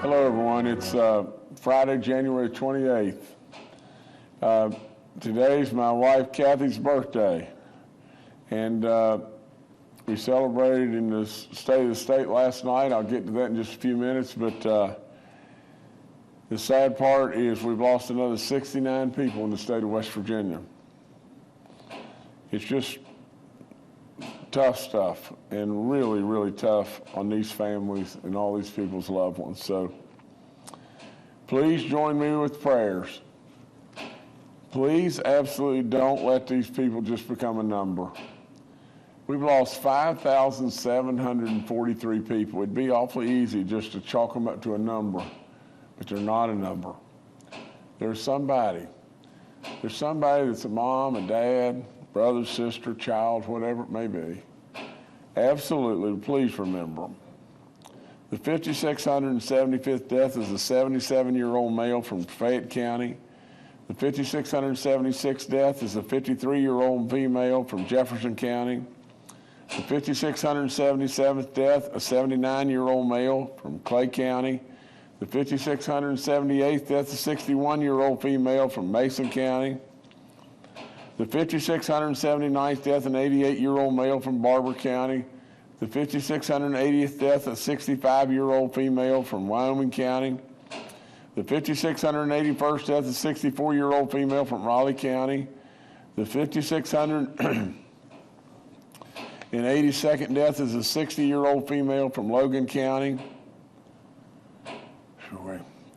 Hello, everyone. It's Friday, January 28th. Today's my wife Kathy's birthday, and we celebrated in the State of the State last night. I'll get to that in just a few minutes, but the sad part is we've lost another 69 people in the state of West Virginia. It's just tough stuff, and really, really tough on these families and all these people's loved ones. So please join me with prayers. Please absolutely don't let these people just become a number. We've lost 5,743 people. It'd be awfully easy just to chalk them up to a number, but they're not a number. There's somebody that's a mom, a dad, brother, sister, child, whatever it may be. Absolutely, please remember them. The 5,675th death is a 77-year-old male from Fayette County. The 5,676th death is a 53-year-old female from Jefferson County. The 5,677th death, a 79-year-old male from Clay County. The 5,678th death, a 61-year-old female from Mason County. The 5,679th death, an 88-year-old male from Barber County. The 5,680th death, a 65-year-old female from Wyoming County. The 5,681st death, a 64-year-old female from Raleigh County. The 5,682nd death is a 60-year-old female from Logan County.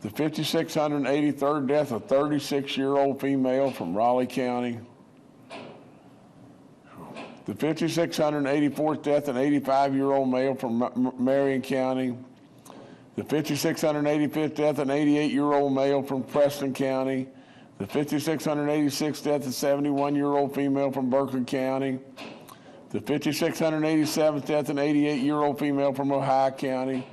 The 5,683rd death, a 36-year-old female from Raleigh County. The 5,684th death, an 85-year-old male from Marion County. The 5,685th death, an 88-year-old male from Preston County. The 5,686th death, a 71-year-old female from Berkeley County. The 5,687th death, an 88-year-old female from Ohio County.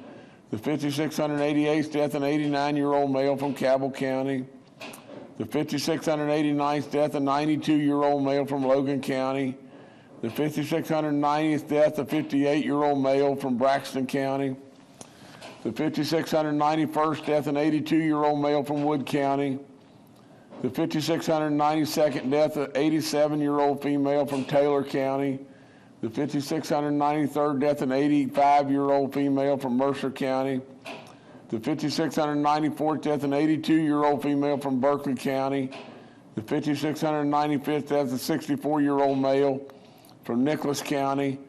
The 5,688th death, an 89-year-old male from Cabell County. The 5,689th death, a 92-year-old male from Logan County. The 5,690th death, a 58-year-old male from Braxton County. The 5,691st death, an 82-year-old male from Wood County. The 5,692nd death, an 87-year-old female from Taylor County. The 5,693rd death, an 85-year-old female from Mercer County. The 5,694th death, an 82-year-old female from Berkeley County. The 5,695th death, a 64-year-old male from Nicholas County.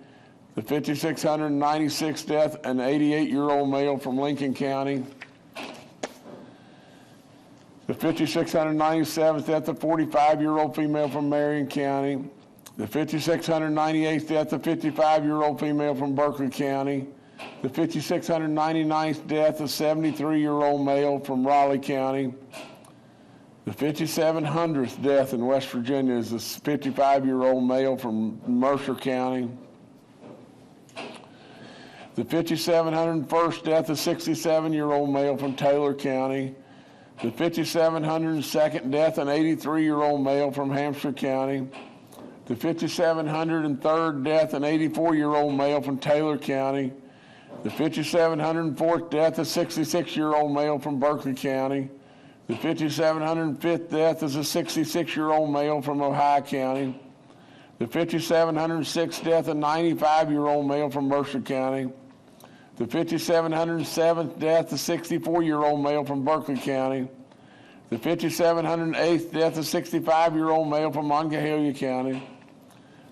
The 5,696th death, an 88-year-old male from Lincoln County. The 5,697th death, a 45-year-old female from Marion County. The 5,698th death, a 55-year-old female from Berkeley County. The 5,699th death, a 73-year-old male from Raleigh County. The 5,700th death in West Virginia is a 55-year-old male from Mercer County. The 5,701st death, a 67-year-old male from Taylor County. The 5,702nd death, an 83-year-old male from Hampshire County. The 5,703rd death, an 84-year-old male from Taylor County. The 5,704th death, a 66-year-old male from Berkeley County. The 5,705th death is a 66-year-old male from Ohio County. The 5,706th death, a 95-year-old male from Mercer County. The 5,707th death, a 64-year-old male from Berkeley County. The 5,708th death, a 65-year-old male from Monongahela County.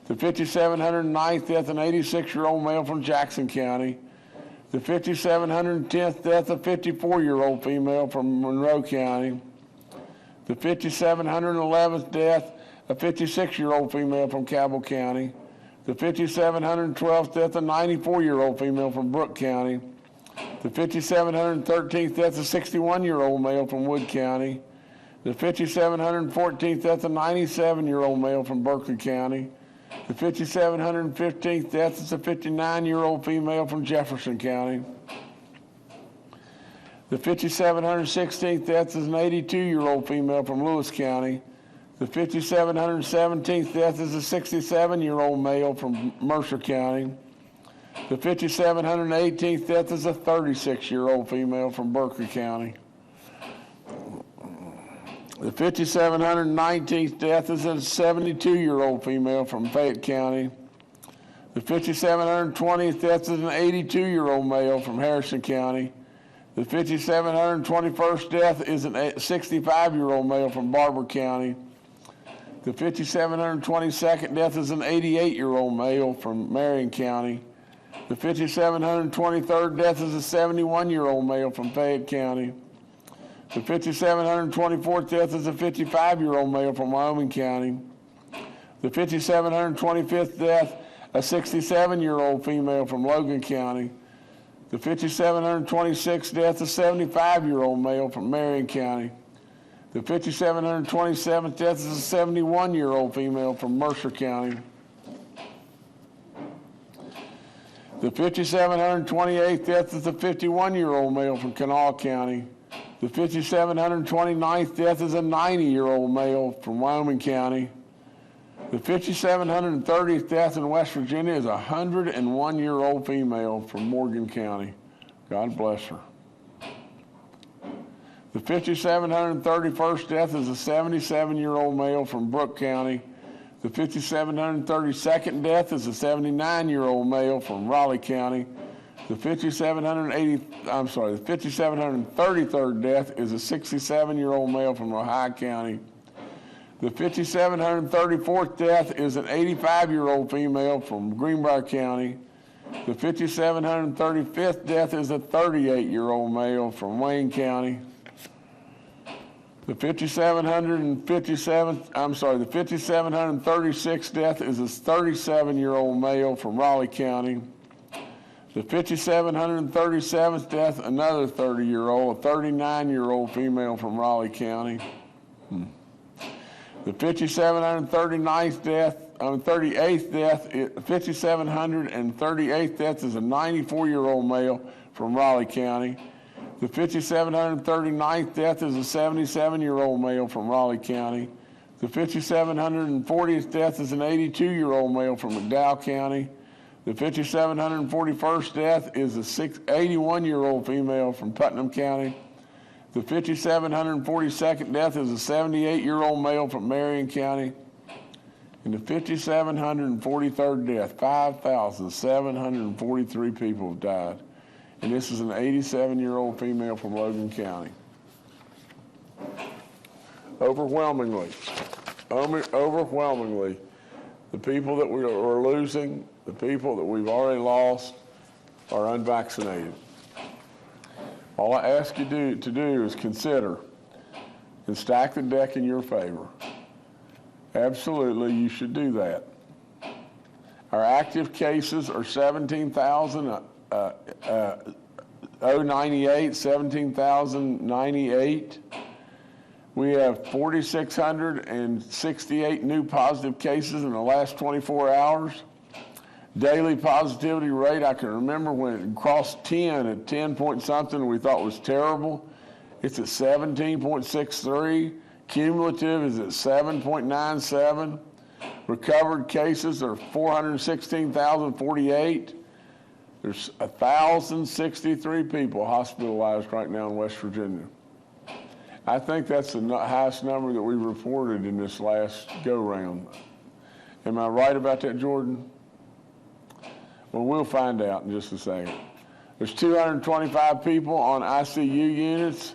The 5,709th death, an 86-year-old male from Jackson County. The 5,710th death, a 54-year-old female from Monroe County. The 5,711th death, a 56-year-old female from Cabell County. The 5,712th death, a 94-year-old female from Brooke County. The 5,713th death, a 61-year-old male from Wood County. The 5,714th death, a 97-year-old male from Berkeley County. The 5,715th death is a 59-year-old female from Jefferson County. The 5,716th death is an 82-year-old female from Lewis County. The 5,717th death is a 67-year-old male from Mercer County. The 5,718th death is a 36-year-old female from Berkeley County. The 5,719th death is a 72-year-old female from Fayette County. The 5,720th death is an 82-year-old male from Harrison County. The 5,721st death is a 65-year-old male from Barber County. The 5,722nd death is an 88-year-old male from Marion County. The 5,723rd death is a 71-year-old male from Fayette County. The 5,724th death is a 55-year-old male from Wyoming County. The 5,725th death, a 67-year-old female from Logan County. The 5,726th death, a 75-year-old male from Marion County. The 5,727th death is a 71-year-old female from Mercer County. The 5,728th death is a 51-year-old male from Kanawha County. The 5,729th death is a 90-year-old male from Wyoming County. The 5,730th death in West Virginia is a 101-year-old female from Morgan County. God bless her. The 5,731st death is a 77-year-old male from Brooke County. The 5,732nd death is a 79-year-old male from Raleigh County. The 5,733rd death is a 67-year-old male from Ohio County. The 5,734th death is an 85-year-old female from Greenbrier County. The 5,735th death is a 38-year-old male from Wayne County. The 5,736th death is a 37-year-old male from Raleigh County. The 5,737th death, another 30-year-old, a 39-year-old female from Raleigh County. The 5,738th death, 5,738th death is a 94-year-old male from Raleigh County. The 5,739th death is a 77-year-old male from Raleigh County. The 5,740th death is an 82-year-old male from McDowell County. The 5,741st death is a 81-year-old female from Putnam County. The 5,742nd death is a 78-year-old male from Marion County. And the 5,743rd death, 5,743 people have died. And this is an 87-year-old female from Logan County. Overwhelmingly, the people that we are losing, the people that we've already lost, are unvaccinated. All I ask you to do is consider and stack the deck in your favor. Absolutely, you should do that. Our active cases are 17,098. We have 4,668 new positive cases in the last 24 hours. Daily positivity rate, I can remember when it crossed 10 at 10 point something we thought was terrible. It's at 17.63. Cumulative is at 7.97. Recovered cases are 416,048. There's 1,063 people hospitalized right now in West Virginia. I think that's the highest number that we reported in this last go-round. Am I right about that, Jordan? Well, we'll find out in just a second. There's 225 people on ICU units,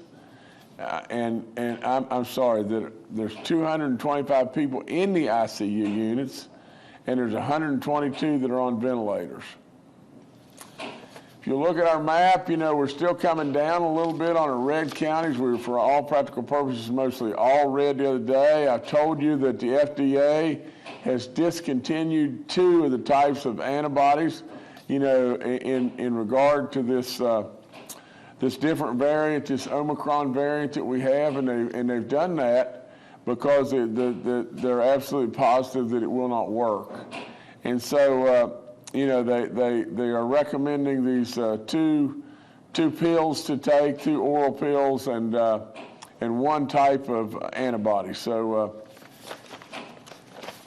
and I'm sorry, that there's 225 people in the ICU units, and there's 122 that are on ventilators. If you look at our map, you know, we're still coming down a little bit on our red counties. We were, for all practical purposes, mostly all red the other day. I told you that the FDA has discontinued 2 of the types of antibodies, you know, in regard to this this different variant, this Omicron variant that we have, and they've done that because they're absolutely positive that it will not work. And so, you know, they are recommending these two pills to take, 2 oral pills, and 1 type of antibody. So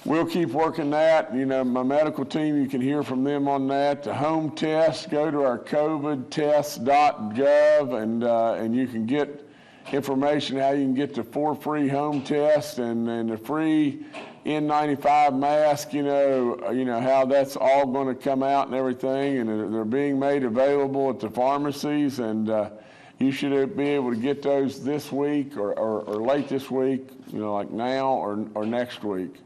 We'll keep working that. You know, my medical team, you can hear from them on that. The home test, go to our covidtest.gov and you can get information how you can get the 4 free home tests and the free N95 mask, you know how that's all going to come out and everything, and they're being made available at the pharmacies, and you should be able to get those this week or late this week, you know, like now or next week.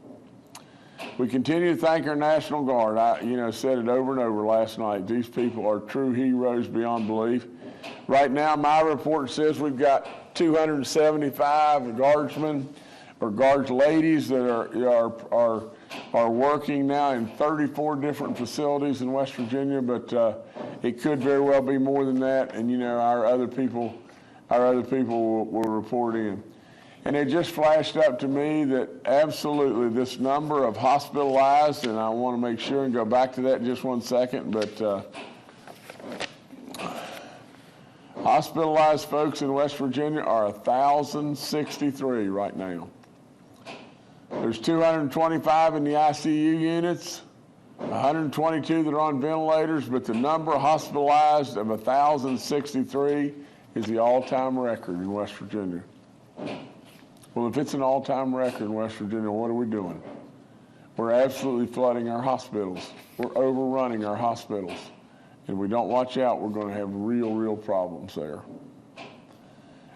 We continue to thank our National Guard. I said it over and over last night. These people are true heroes beyond belief. Right now, my report says we've got 275 guardsmen or guards ladies that are working now in 34 different facilities in West Virginia, but it could very well be more than that. And our other people will report in. And it just flashed up to me that absolutely this number of hospitalized, and I want to make sure and go back to that in just one second, but hospitalized folks in West Virginia are 1,063 right now. There's 225 in the ICU units, 122 that are on ventilators, but the number hospitalized of 1,063 is the all-time record in West Virginia. Well, if it's an all-time record in West Virginia, what are we doing? We're absolutely flooding our hospitals. We're overrunning our hospitals. And if we don't watch out, we're going to have real problems there.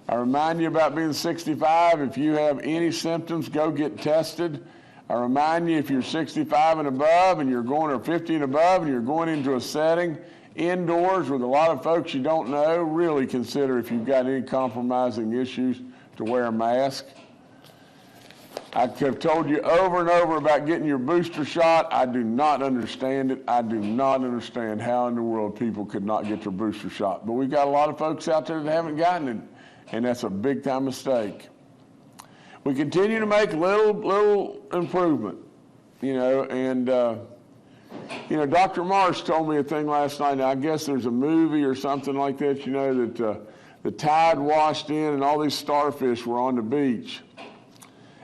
I remind you about being 65. If you have any symptoms, go get tested. I remind you, if you're 65 and above and you're going, or 50 and above, and you're going into a setting indoors with a lot of folks you don't know, really consider, if you've got any compromising issues, to wear a mask. I have told you over and over about getting your booster shot. I do not understand it. I do not understand how in the world people could not get their booster shot. But we've got a lot of folks out there that haven't gotten it, and that's a big time mistake. We continue to make little improvement, and Dr. Marsh told me a thing last night. Now, I guess there's a movie or something like that, that the tide washed in and all these starfish were on the beach.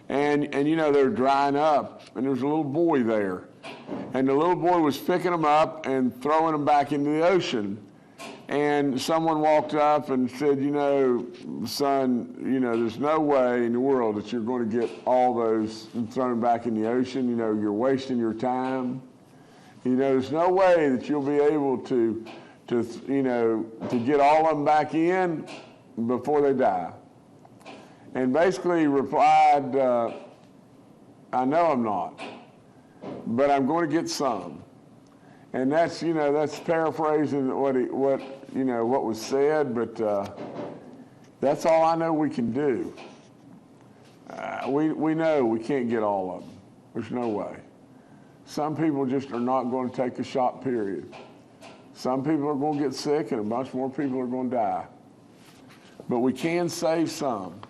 And they're drying up, and there's a little boy there. And the little boy was picking them up and throwing them back into the ocean. And someone walked up and said, son, there's no way in the world that you're going to get all those and throw them back in the ocean. You're wasting your time. There's no way that you'll be able to get all of them back in before they die. And basically replied, I know I'm not, but I'm going to get some. And that's paraphrasing what was said, but that's all I know we can do. We know we can't get all of them. There's no way. Some people just are not going to take a shot, period. Some people are going to get sick, and a bunch more people are going to die. But we can save some.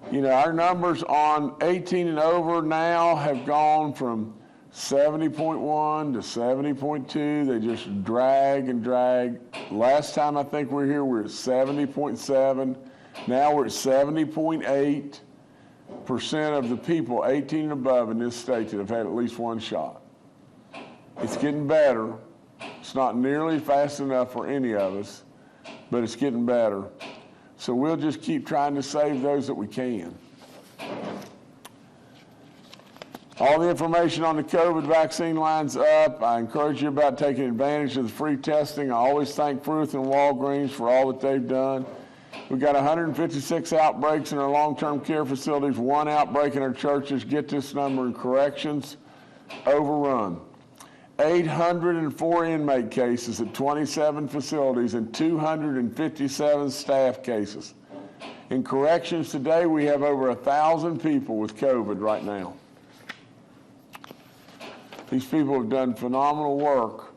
Our numbers on 18 and over now have gone from 70.1 to 70.2. They just drag and drag. Last time I think we were here, we were at 70.7. Now we're at 70.8% of the people 18 and above in this state that have had at least one shot. It's getting better. It's not nearly fast enough for any of us, but it's getting better. So we'll just keep trying to save those that we can. All the information on the COVID vaccine lines up. I encourage you about taking advantage of the free testing. I always thank Fruth and Walgreens for all that they've done. We've got 156 outbreaks in our long-term care facilities, 1 outbreak in our churches. Get this number in corrections, overrun. 804 inmate cases at 27 facilities and 257 staff cases. In corrections today, we have over 1,000 people with COVID right now. These people have done phenomenal work,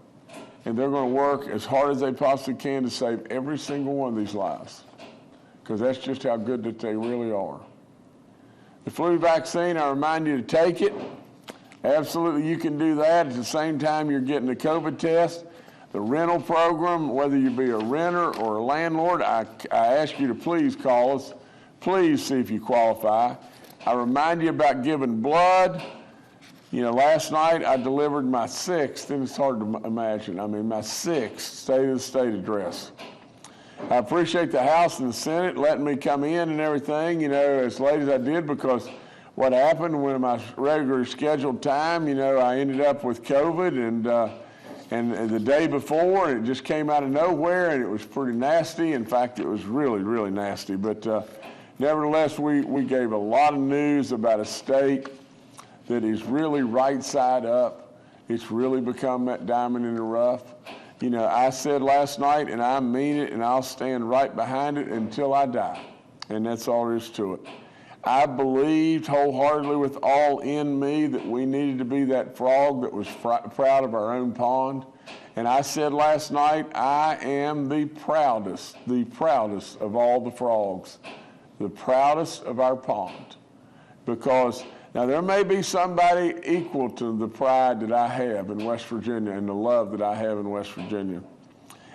and they're going to work as hard as they possibly can to save every single one of these lives, because that's just how good that they really are. The flu vaccine, I remind you to take it. Absolutely, you can do that. At the same time, you're getting the COVID test. The rental program, whether you be a renter or a landlord, I ask you to please call us. Please see if you qualify. I remind you about giving blood. You know, last night I delivered my sixth, and it's hard to imagine, my sixth State of the State address. I appreciate the House and the Senate letting me come in and everything, you know, as late as I did, because what happened when my regular scheduled time, you know, I ended up with COVID, and the day before, and it just came out of nowhere, and it was pretty nasty. In fact, it was really, really nasty. But nevertheless, we gave a lot of news about a state that is really right side up. It's really become that diamond in the rough. You know, I said last night, and I mean it, and I'll stand right behind it until I die. And that's all there is to it. I believed wholeheartedly with all in me that we needed to be that frog that was proud of our own pond. And I said last night, I am the proudest of all the frogs, the proudest of our pond. Because now there may be somebody equal to the pride that I have in West Virginia and the love that I have in West Virginia.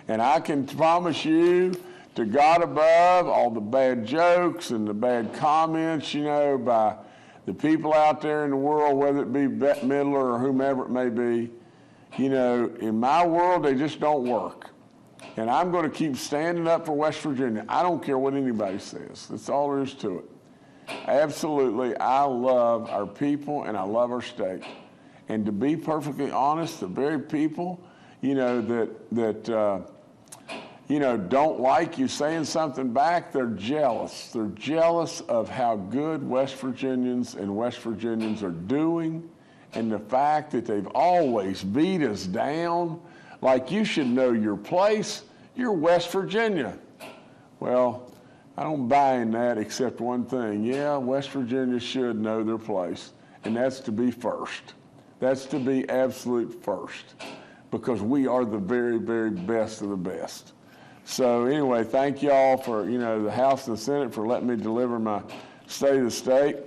And I can promise you, to God above, all the bad jokes and the bad comments, you know, by the people out there in the world, whether it be Bette Midler or whomever it may be, you know, in my world, they just don't work. And I'm going to keep standing up for West Virginia. I don't care what anybody says. That's all there is to it. Absolutely, I love our people and I love our state. And to be perfectly honest, the very people, you know, that you know, don't like you saying something back, they're jealous. They're jealous of how good West Virginians are doing, and the fact that they've always beat us down. Like, you should know your place. You're West Virginia. Well, I don't buy in that except one thing. Yeah, West Virginia should know their place, and that's to be first. That's to be absolute first, because we are the very, very best of the best. So anyway, thank y'all for, you know, the House and the Senate for letting me deliver my State of the State.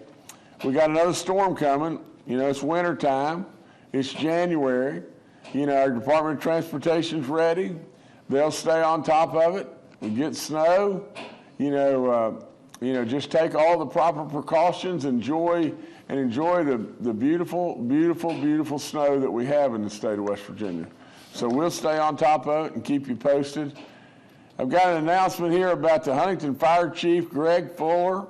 We got another storm coming. You know, it's winter time. It's January. You know, our Department of Transportation's ready. They'll stay on top of it. We get snow. You know, just take all the proper precautions, enjoy the beautiful, beautiful, beautiful snow that we have in the state of West Virginia. So we'll stay on top of it and keep you posted. I've got an announcement here about the Huntington Fire Chief, Greg Fuller.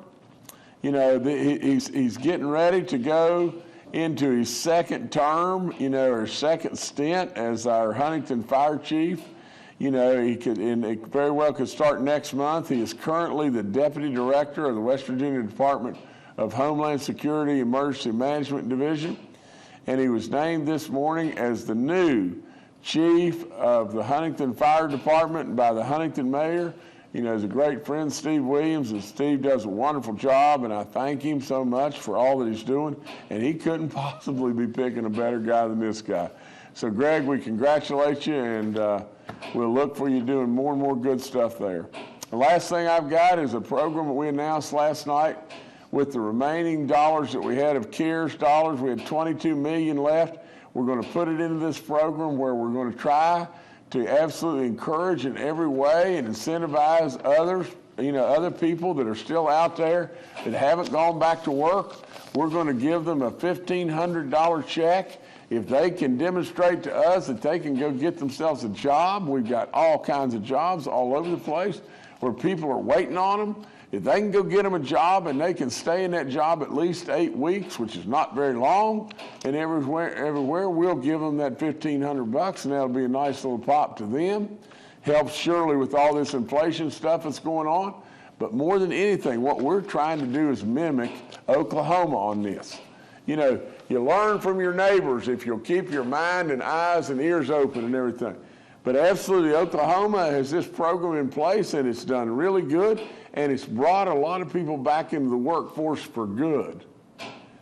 You know, he's getting ready to go into his second term, you know, or second stint as our Huntington Fire Chief. You know, he very well could start next month. He is currently the Deputy Director of the West Virginia Department of Homeland Security Emergency Management Division. And he was named this morning as the new Chief of the Huntington Fire Department by the Huntington Mayor. You know, he's a great friend, Steve Williams, and Steve does a wonderful job, and I thank him so much for all that he's doing. And he couldn't possibly be picking a better guy than this guy. So, Greg, we congratulate you, and we'll look for you doing more and more good stuff there. The last thing I've got is a program that we announced last night with the remaining dollars that we had of CARES dollars. We had $22 million left. We're going to put it into this program where we're going to try to absolutely encourage in every way and incentivize others, you know, other people that are still out there that haven't gone back to work. We're going to give them a $1,500 check. If they can demonstrate to us that they can go get themselves a job, we've got all kinds of jobs all over the place where people are waiting on them. If they can go get them a job and they can stay in that job at least 8 weeks, which is not very long, and everywhere we'll give them that $1,500, and that'll be a nice little pop to them. Helps surely with all this inflation stuff that's going on. But more than anything, what we're trying to do is mimic Oklahoma on this. You know, you learn from your neighbors if you'll keep your mind and eyes and ears open and everything. But absolutely, Oklahoma has this program in place, and it's done really good, and it's brought a lot of people back into the workforce for good.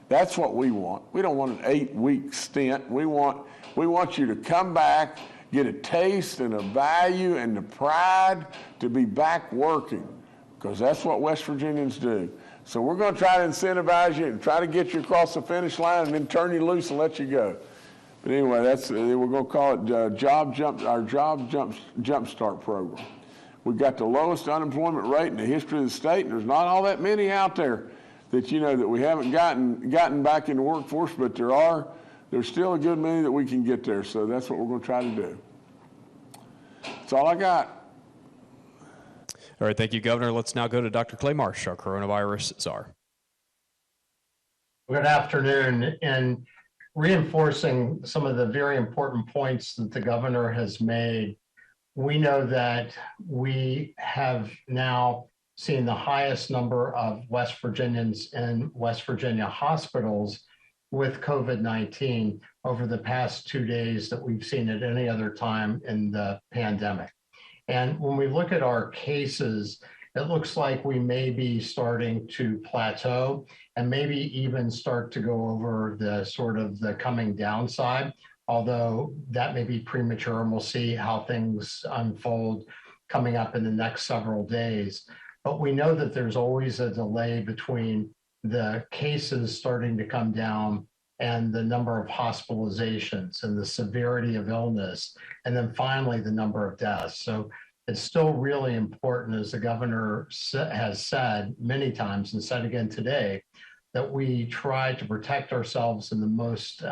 That's what we want. We don't want an 8-week stint. We want you to come back, get a taste and a value and the pride to be back working, because that's what West Virginians do. So we're going to try to incentivize you and try to get you across the finish line and then turn you loose and let you go. But anyway, we're going to call it our Job Jump Start program. We've got the lowest unemployment rate in the history of the state, and there's not all that many out there that, you know, that we haven't gotten back in the workforce, but there are there's still a good many that we can get there, so that's what we're going to try to do. That's all I got. All right, thank you, Governor. Let's now go to Dr. Clay Marsh, our coronavirus czar. Good afternoon. And reinforcing some of the very important points that the governor has made, we know that we have now seen the highest number of West Virginians in West Virginia hospitals with COVID-19 over the past 2 days that we've seen at any other time in the pandemic. And when we look at our cases, it looks like we may be starting to plateau and maybe even start to go over the sort of the coming downside, although that may be premature, and we'll see how things unfold coming up in the next several days. But we know that there's always a delay between the cases starting to come down and the number of hospitalizations and the severity of illness, and then finally the number of deaths. So it's still really important, as the governor has said many times and said again today, that we try to protect ourselves in the most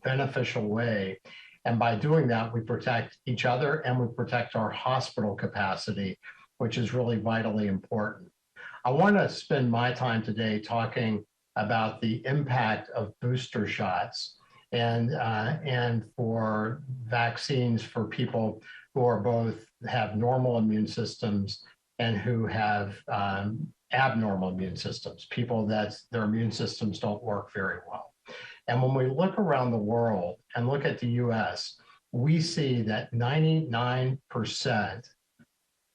beneficial way. And by doing that, we protect each other and we protect our hospital capacity, which is really vitally important. I want to spend my time today talking about the impact of booster shots and for vaccines for people who are both have normal immune systems and who have abnormal immune systems, people that their immune systems don't work very well. And when we look around the world and look at the US, we see that 99%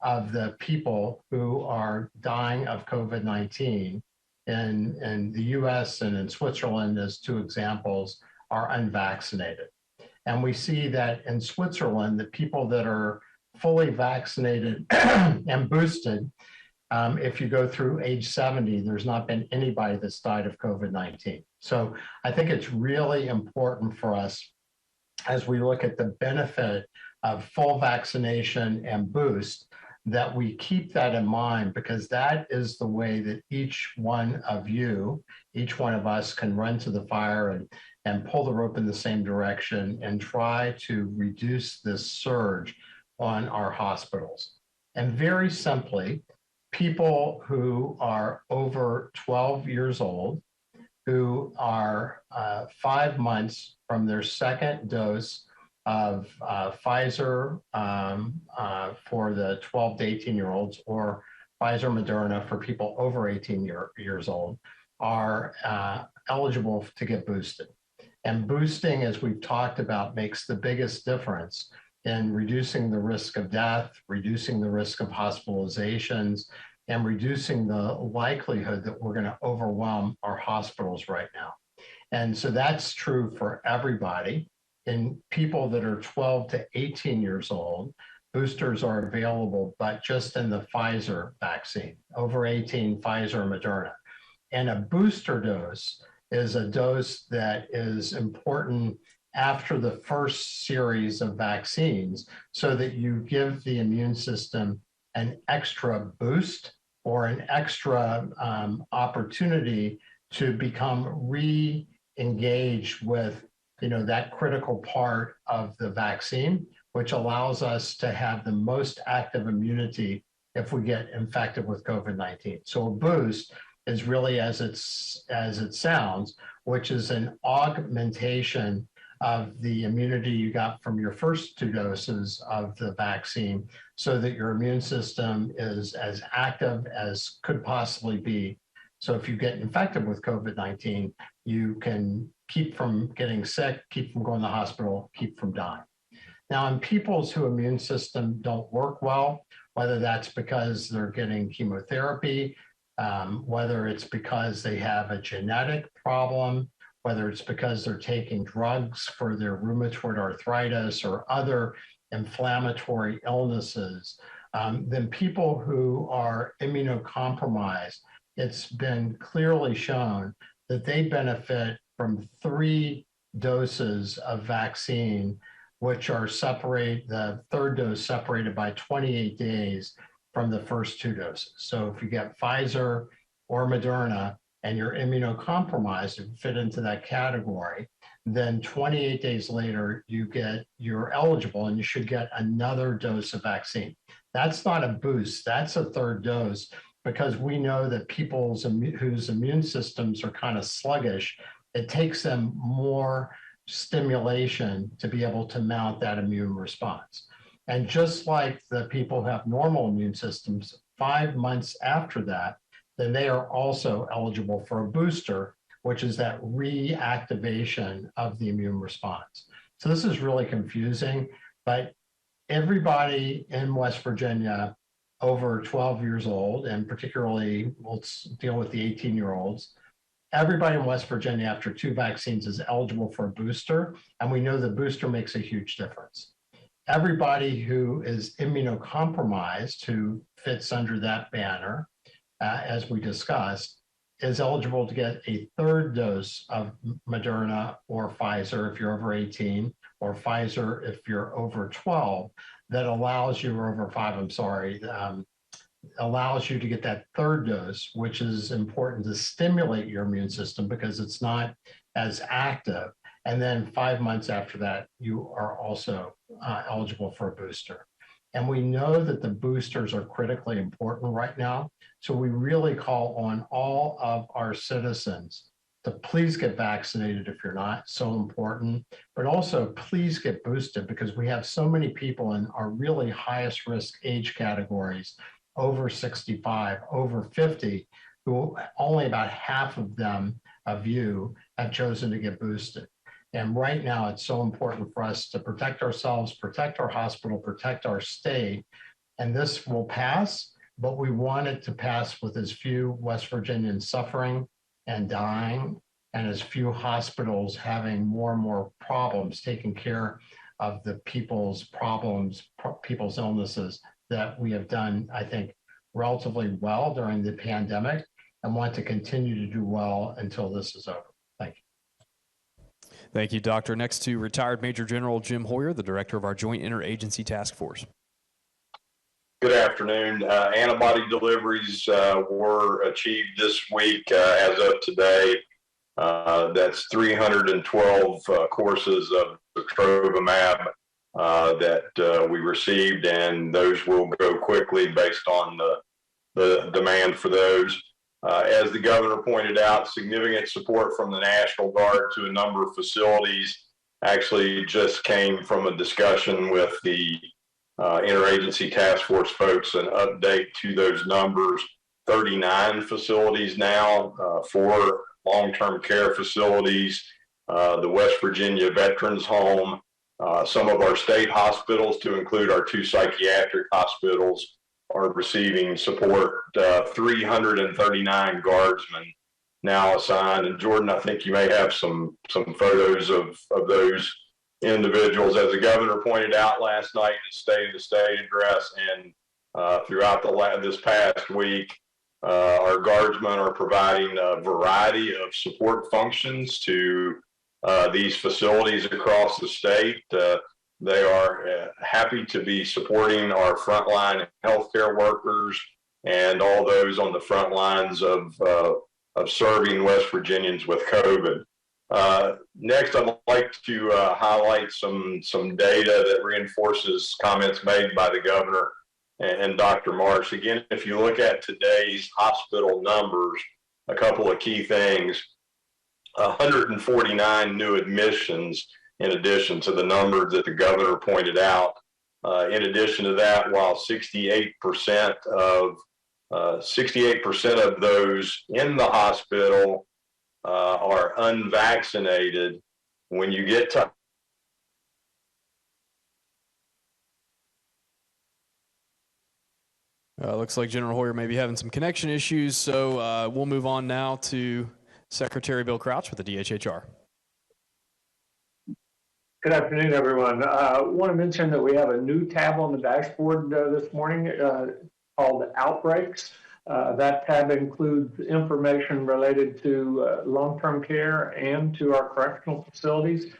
of the people who are dying of COVID-19 in the US and in Switzerland, as two examples, are unvaccinated. And we see that in Switzerland, the people that are fully vaccinated and boosted, if you go through age 70, there's not been anybody that's died of COVID-19. So I think it's really important for us as we look at the benefit of full vaccination and boost, that we keep that in mind, because that is the way that each one of you, each one of us can run to the fire and pull the rope in the same direction and try to reduce this surge on our hospitals. And very simply, people who are over 12 years old, who are 5 months from their second dose of Pfizer for the 12 to 18-year-olds, or Pfizer Moderna for people over 18 years old, are eligible to get boosted. And boosting, as we've talked about, makes the biggest difference in reducing the risk of death, reducing the risk of hospitalizations, and reducing the likelihood that we're going to overwhelm our hospitals right now. And so that's true for everybody. In people that are 12 to 18 years old, boosters are available, but just in the Pfizer vaccine, over 18, Pfizer, Moderna. And a booster dose is a dose that is important after the first series of vaccines, so that you give the immune system an extra boost or an extra opportunity to become re-engaged with that critical part of the vaccine, which allows us to have the most active immunity if we get infected with COVID-19. So a boost is really as it sounds, which is an augmentation of the immunity you got from your first 2 doses of the vaccine, so that your immune system is as active as could possibly be. So if you get infected with COVID-19, you can keep from getting sick, keep from going to the hospital, keep from dying. Now, in people whose immune system don't work well, whether that's because they're getting chemotherapy, whether it's because they have a genetic problem, whether it's because they're taking drugs for their rheumatoid arthritis or other inflammatory illnesses, then people who are immunocompromised, it's been clearly shown that they benefit from 3 doses of vaccine, which are the third dose separated by 28 days from the first 2 doses. So if you get Pfizer or Moderna, and you're immunocompromised and fit into that category, then 28 days later, you're eligible and you should get another dose of vaccine. That's not a boost, that's a third dose, because we know that people whose immune systems are kind of sluggish, it takes them more stimulation to be able to mount that immune response. And just like the people who have normal immune systems, 5 months after that, then they are also eligible for a booster, which is that reactivation of the immune response. So this is really confusing, but everybody in West Virginia over 12 years old, and particularly let's deal with the 18-year-olds, everybody in West Virginia after 2 vaccines is eligible for a booster, and we know the booster makes a huge difference. Everybody who is immunocompromised, who fits under that banner, as we discussed, is eligible to get a third dose of Moderna or Pfizer if you're over 18, or Pfizer if you're over 12, that allows you, or over 5, I'm sorry, allows you to get that third dose, which is important to stimulate your immune system because it's not as active. And then 5 months after that, you are also eligible for a booster. And we know that the boosters are critically important right now. So we really call on all of our citizens to please get vaccinated if you're not, so important, but also please get boosted because we have so many people in our really highest risk age categories, over 65, over 50, who only about half of you have chosen to get boosted. And right now, it's so important for us to protect ourselves, protect our hospital, protect our state. And this will pass, but we want it to pass with as few West Virginians suffering and dying, and as few hospitals having more and more problems taking care of the people's problems, people's illnesses that we have done, I think, relatively well during the pandemic and want to continue to do well until this is over. Thank you. Thank you, Doctor. Next to retired Major General Jim Hoyer, the director of our Joint Interagency Task Force. Good afternoon. Antibody deliveries were achieved this week as of today. That's 312 courses of Sotrovimab that we received, and those will go quickly based on the demand for those. As the governor pointed out, significant support from the National Guard to a number of facilities actually just came from a discussion with the Interagency Task Force folks. An update to those numbers: 39 facilities now, 4 long-term care facilities, the West Virginia Veterans Home, some of our state hospitals, to include our 2 psychiatric hospitals, are receiving support. 339 guardsmen now assigned. And Jordan, I think you may have some photos of those individuals. As the governor pointed out last night in his State of the State address, and throughout this past week, our guardsmen are providing a variety of support functions to these facilities across the state. They are happy to be supporting our frontline healthcare workers and all those on the front lines of serving West Virginians with COVID. Next, I'd like to highlight some data that reinforces comments made by the governor and Dr. Marsh. Again, if you look at today's hospital numbers, a couple of key things: 149 new admissions, in addition to the number that the governor pointed out. In addition to that, while 68% of those in the hospital are unvaccinated, when you get to looks like General Hoyer may be having some connection issues, so we'll move on now to Secretary Bill Crouch with the DHHR. Good afternoon, everyone. I want to mention that we have a new tab on the dashboard this morning called Outbreaks. That tab includes information related to long-term care and to our correctional facilities.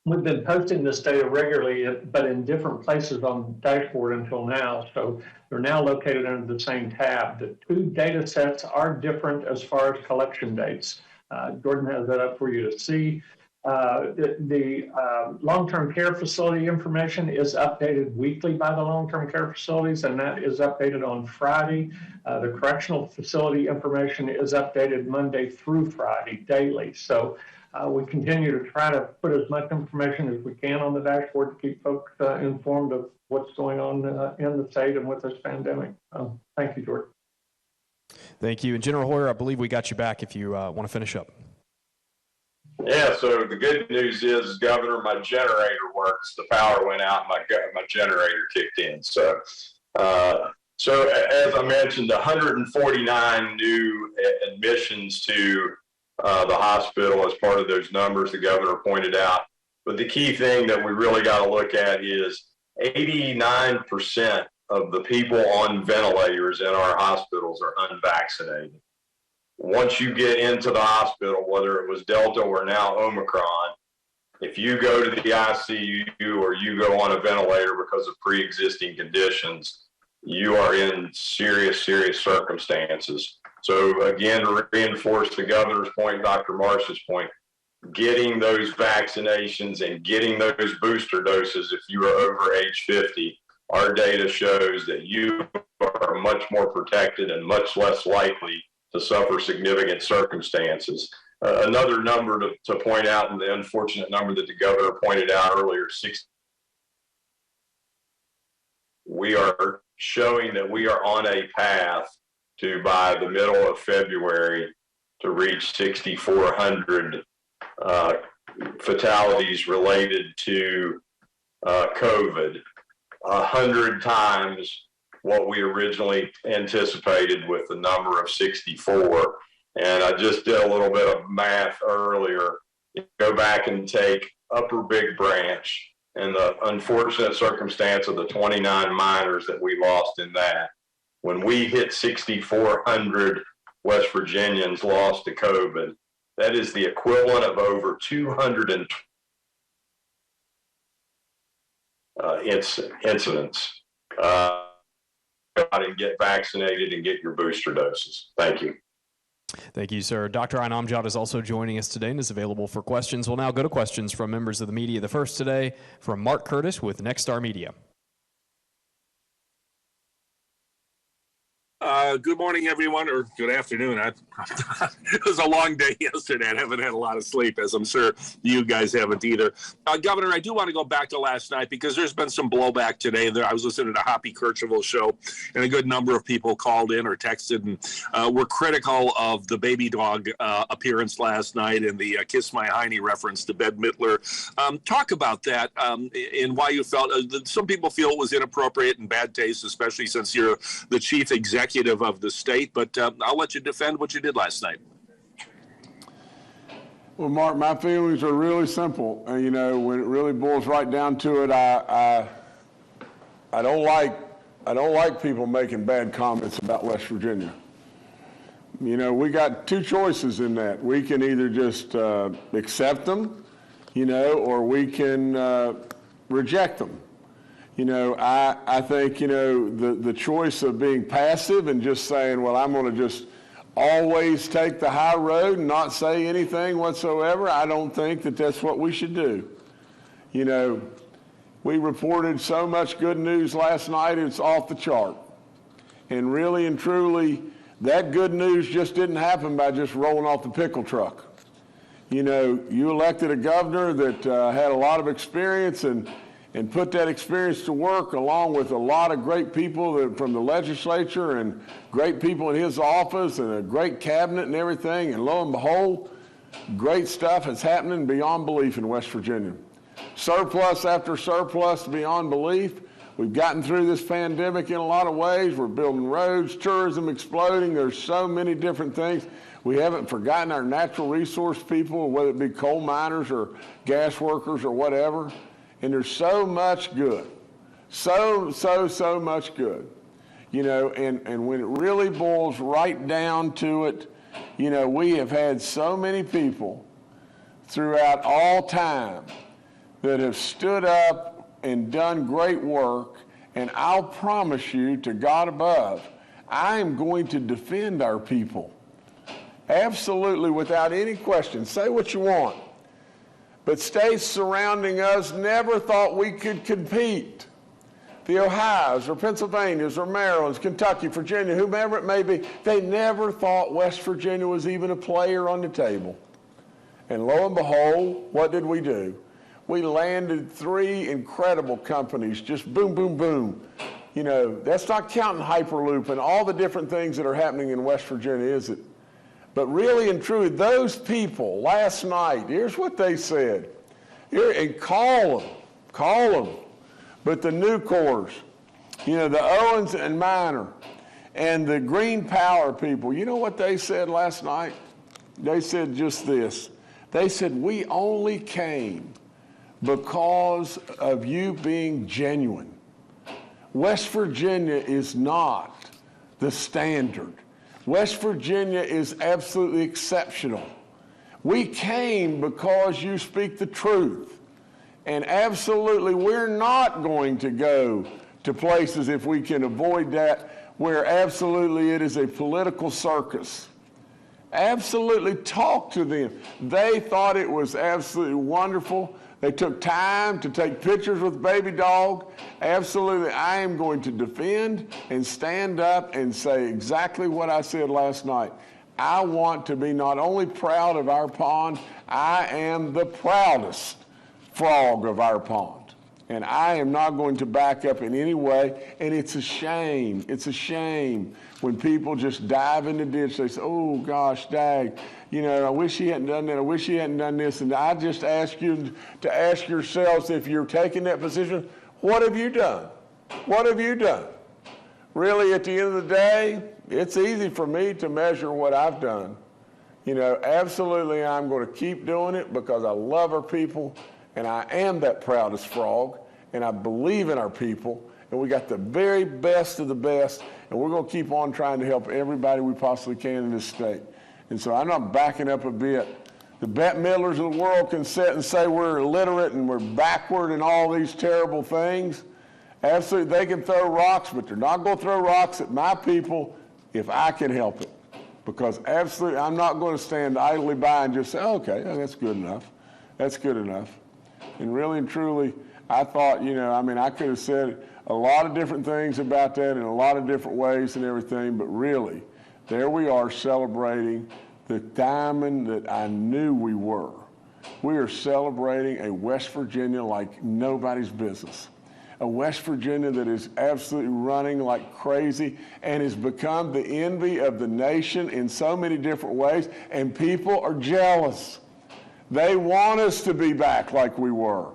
We've been posting this data regularly, but in different places on the dashboard until now. So they're now located under the same tab. The two data sets are different as far as collection dates. Jordan has that up for you to see. The long-term care facility information is updated weekly by the long-term care facilities, and that is updated on Friday. The correctional facility information is updated Monday through Friday daily. So we continue to try to put as much information as we can on the dashboard to keep folks informed of what's going on in the state and with this pandemic. Thank you, Jordan. Thank you. And General Hoyer, I believe we got you back if you want to finish up. Yeah, so the good news is, Governor, my generator works. The power went out, my generator kicked in. So as I mentioned, 149 new admissions to the hospital as part of those numbers the governor pointed out. But the key thing that we really got to look at is 89% of the people on ventilators in our hospitals are unvaccinated. Once you get into the hospital, whether it was Delta or now Omicron, if you go to the ICU or you go on a ventilator because of pre-existing conditions, you are in serious, serious circumstances. So again, to reinforce the governor's point, Dr. Marsh's point, getting those vaccinations and getting those booster doses, if you are over age 50, our data shows that you are much more protected and much less likely to suffer significant circumstances. Another number to point out, and the unfortunate number that the governor pointed out earlier, we are showing that we are on a path to, by the middle of February, to reach 6,400 fatalities related to COVID, 100 times what we originally anticipated with the number of 64. And I just did a little bit of math earlier. You go back and take Upper Big Branch and the unfortunate circumstance of the 29 miners that we lost in that. When we hit 6,400 West Virginians lost to COVID, that is the equivalent of over 200 incidents. And get vaccinated and get your booster doses. Thank you. Thank you, sir. Dr. Inamjad is also joining us today and is available for questions. We'll now go to questions from members of the media. The first today from Mark Curtis with Nexstar Media. Good morning, everyone, or good afternoon. It was a long day yesterday. I haven't had a lot of sleep, as I'm sure you guys haven't either. Governor, I do want to go back to last night because there's been some blowback today. I was listening to Hoppy Kercheval's show, and a good number of people called in or texted and were critical of the baby dog appearance last night and the Kiss My Hiney reference to Bette Midler. Talk about that and why you felt some people feel it was inappropriate and bad taste, especially since you're the chief executive of the state, but I'll let you defend what you did last night. Well, Mark, my feelings are really simple. You know, when it really boils right down to it, I don't like people making bad comments about West Virginia. You know, we got two choices in that. We can either just accept them, you know, or we can reject them. You know, I think, you know, the choice of being passive and just saying, well, I'm going to just always take the high road and not say anything whatsoever, I don't think that that's what we should do. You know, we reported so much good news last night, it's off the chart. And really and truly, that good news just didn't happen by just rolling off the pickle truck. You know, you elected a governor that had a lot of experience and put that experience to work along with a lot of great people from the legislature and great people in his office and a great cabinet and everything. And lo and behold, great stuff is happening beyond belief in West Virginia. Surplus after surplus beyond belief. We've gotten through this pandemic in a lot of ways. We're building roads, tourism exploding. There's so many different things. We haven't forgotten our natural resource people, whether it be coal miners or gas workers or whatever. And there's so much good, so much good, you know, and when it really boils right down to it, you know, we have had so many people throughout all time that have stood up and done great work, and I'll promise you to God above, I am going to defend our people. Absolutely, without any question. Say what you want. But states surrounding us never thought we could compete. The Ohio's or Pennsylvania's or Maryland's, Kentucky, Virginia, whomever it may be, they never thought West Virginia was even a player on the table. And lo and behold, what did we do? We landed 3 incredible companies, just boom, boom, boom. You know, that's not counting Hyperloop and all the different things that are happening in West Virginia, is it? But really and truly, those people last night, here's what they said. Here, and call them. But the Nucors, you know, the Owens and Minor, and the Green Power people, you know what they said last night? They said just this. They said, we only came because of you being genuine. West Virginia is not the standard. West Virginia is absolutely exceptional. We came because you speak the truth. And absolutely, we're not going to go to places, if we can avoid that, where absolutely it is a political circus. Absolutely talk to them. They thought it was absolutely wonderful. They took time to take pictures with Baby Dog. Absolutely, I am going to defend and stand up and say exactly what I said last night. I want to be not only proud of our pond, I am the proudest frog of our pond. And I am not going to back up in any way. And it's a shame. It's a shame when people just dive in the ditch. They say, oh, gosh, dag, you know, I wish he hadn't done that. I wish he hadn't done this. And I just ask you to ask yourselves, if you're taking that position, what have you done? What have you done? Really, at the end of the day, it's easy for me to measure what I've done. You know, absolutely, I'm going to keep doing it because I love our people. And I am that proudest frog, and I believe in our people, and we got the very best of the best, and we're going to keep on trying to help everybody we possibly can in this state. And so I'm not backing up a bit. The Bette Midlers of the world can sit and say we're illiterate and we're backward and all these terrible things. Absolutely, they can throw rocks, but they're not going to throw rocks at my people if I can help it. Because absolutely, I'm not going to stand idly by and just say, okay, that's good enough. That's good enough. And really and truly, I thought, you know, I mean, I could have said a lot of different things about that in a lot of different ways and everything, but really, there we are celebrating the diamond that I knew we were. We are celebrating a West Virginia like nobody's business. A West Virginia that is absolutely running like crazy and has become the envy of the nation in so many different ways, and people are jealous. They want us to be back like we were.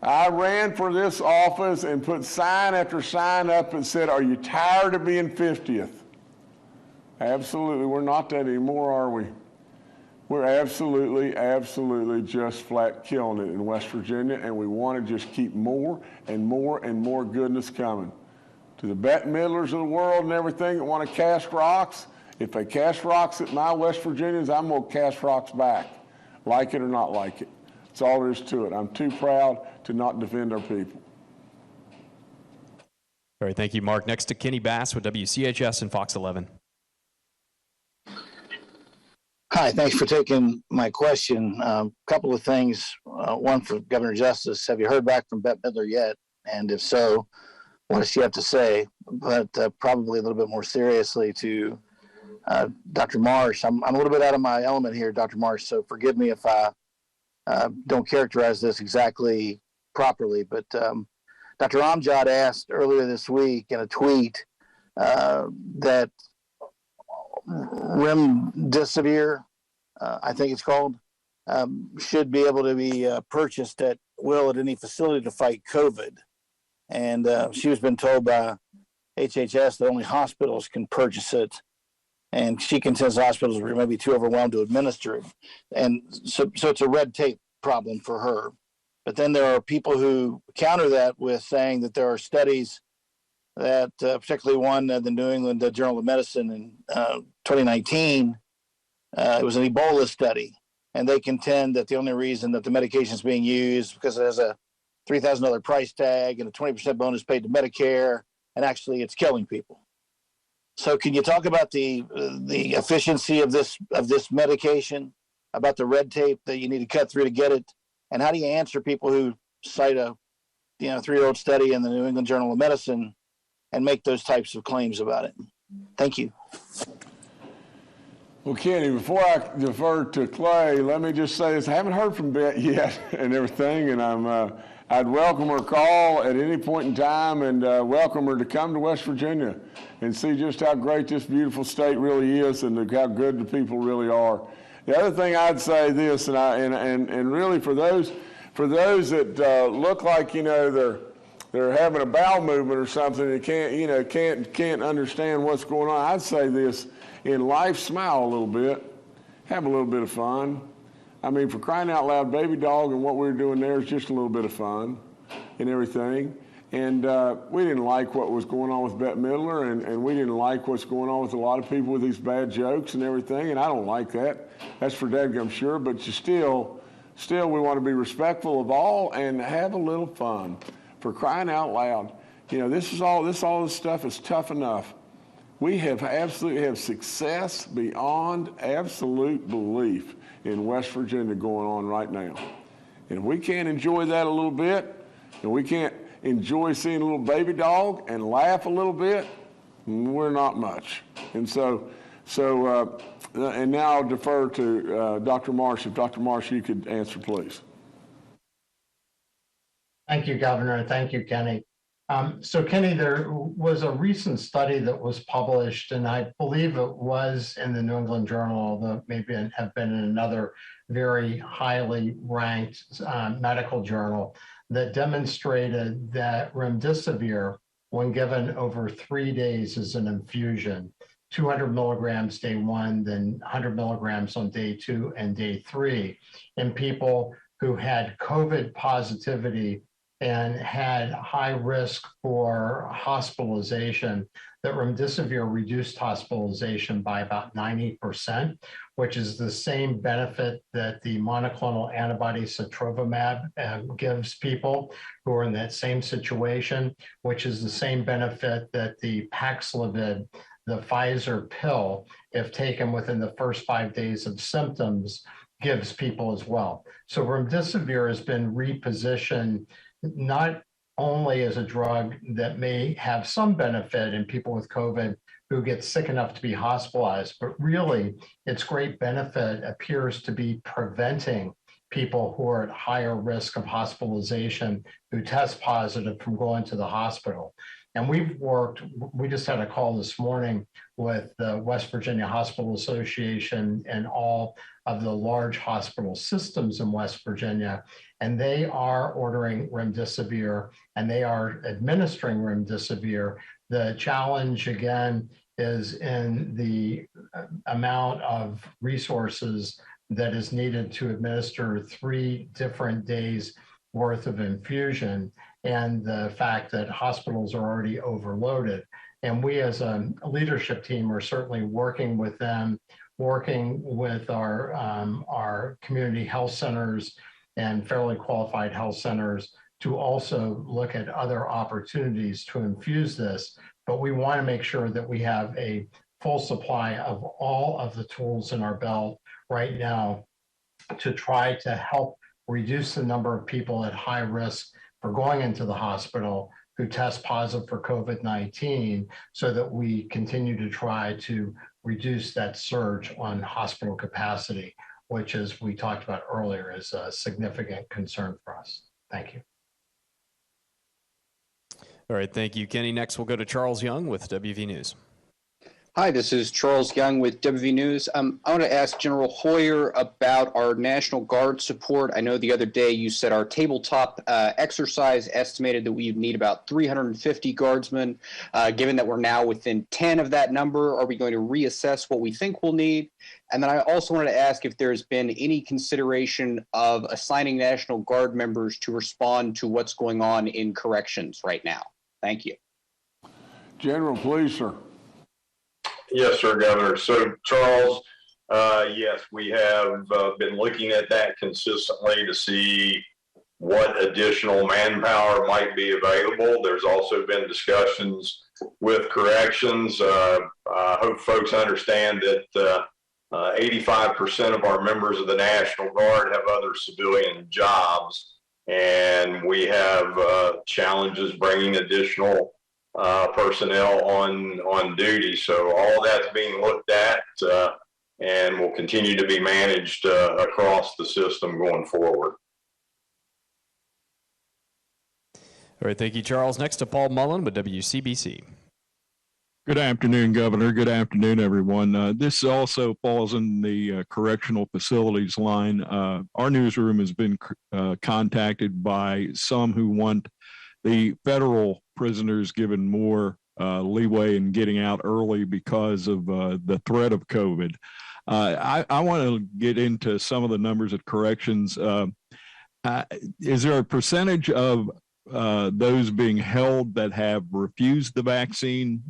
I ran for this office and put sign after sign up and said, are you tired of being 50th? Absolutely, we're not that anymore, are we? We're absolutely just flat killing it in West Virginia, and we want to just keep more and more and more goodness coming. To the Bette Midlers of the world and everything that want to cast rocks, if they cast rocks at my West Virginians, I'm going to cast rocks back. Like it or not like it. That's all there is to it. I'm too proud to not defend our people. All right, thank you, Mark. Next to Kenny Bass with WCHS and Fox 11. Hi, thanks for taking my question. Couple of things. One for Governor Justice. Have you heard back from Bette Midler yet? And if so, what does she have to say? But probably a little bit more seriously to Dr. Marsh. I'm a little bit out of my element here, Dr. Marsh, so forgive me if I don't characterize this exactly properly. But Dr. Amjad asked earlier this week in a tweet that remdesivir, I think it's called, should be able to be purchased at will at any facility to fight COVID. And she was been told by HHS that only hospitals can purchase it. And she contends hospitals were maybe too overwhelmed to administer it. And so it's a red tape problem for her. But then there are people who counter that with saying that there are studies that, particularly one, the New England Journal of Medicine in 2019, it was an Ebola study and they contend that the only reason that the medication is being used because it has a $3,000 price tag and a 20% bonus paid to Medicare, and actually it's killing people. So can you talk about the efficiency of this medication, about the red tape that you need to cut through to get it, and how do you answer people who cite a 3-year-old study in the New England Journal of Medicine and make those types of claims about it? Thank you. Well, Kenny, before I defer to Clay, let me just say this. I haven't heard from Bette yet and everything, and I'd welcome her call at any point in time and welcome her to come to West Virginia and see just how great this beautiful state really is and how good the people really are. The other thing I'd say this, and really for those that look like they're having a bowel movement or something and can't understand what's going on, I'd say this: in life, smile a little bit, have a little bit of fun. I mean, for crying out loud, Baby Dog and what we were doing there is just a little bit of fun and everything. And we didn't like what was going on with Bette Midler, and we didn't like what's going on with a lot of people with these bad jokes and everything, and I don't like that. That's for dadgum sure, but you still we want to be respectful of all and have a little fun. For crying out loud, all this stuff is tough enough. We absolutely have success beyond absolute belief in West Virginia going on right now. And if we can't enjoy that a little bit, and we can't enjoy seeing a little Baby Dog and laugh a little bit, we're not much. And and now I'll defer to Dr. Marsh. If Dr. Marsh, you could answer, please. Thank you, Governor, and thank you, Kenny. So Kenny, there was a recent study that was published, and I believe it was in the New England Journal, although maybe it have been in another very highly ranked medical journal, that demonstrated that remdesivir, when given over 3 days as an infusion, 200 milligrams day 1, then 100 milligrams on day 2 and day 3, in people who had COVID positivity and had high risk for hospitalization, that remdesivir reduced hospitalization by about 90%, which is the same benefit that the monoclonal antibody sotrovimab gives people who are in that same situation, which is the same benefit that the Paxlovid, the Pfizer pill, if taken within the first 5 days of symptoms, gives people as well. So remdesivir has been repositioned not only as a drug that may have some benefit in people with COVID who get sick enough to be hospitalized, but really its great benefit appears to be preventing people who are at higher risk of hospitalization who test positive from going to the hospital. And we just had a call this morning with the West Virginia Hospital Association and all of the large hospital systems in West Virginia, and they are ordering remdesivir and they are administering remdesivir. The challenge, again, is in the amount of resources that is needed to administer 3 different days worth of infusion, and the fact that hospitals are already overloaded. And we as a leadership team are certainly working with them, working with our community health centers and fairly qualified health centers to also look at other opportunities to infuse this. But we want to make sure that we have a full supply of all of the tools in our belt right now to try to help reduce the number of people at high risk for going into the hospital who test positive for COVID-19, so that we continue to try to reduce that surge on hospital capacity, which, as we talked about earlier, is a significant concern for us. Thank you. All right, thank you, Kenny. Next, we'll go to Charles Young with WV News. Hi, this is Charles Young with WV News. I want to ask General Hoyer about our National Guard support. I know the other day you said our tabletop exercise estimated that we need about 350 guardsmen. Given that we're now within 10 of that number, are we going to reassess what we think we'll need? And then I also wanted to ask if there's been any consideration of assigning National Guard members to respond to what's going on in corrections right now. Thank you. General, please, sir. Yes, sir, Governor. So, Charles, Yes, we have been looking at that consistently to see what additional manpower might be available. There's also been discussions with corrections. I hope folks understand that 85% of our members of the National Guard have other civilian jobs, and we have challenges bringing additional personnel on duty. So all that's being looked at and will continue to be managed across the system going forward. All right, thank you, Charles. Next to Paul Mullen with WCBC. Good afternoon, Governor. Good afternoon, everyone. This also falls in the correctional facilities line. Our newsroom has been contacted by some who want the federal prisoners given more leeway in getting out early because of the threat of COVID. I want to get into some of the numbers at corrections. Is there a percentage of those being held that have refused the vaccine?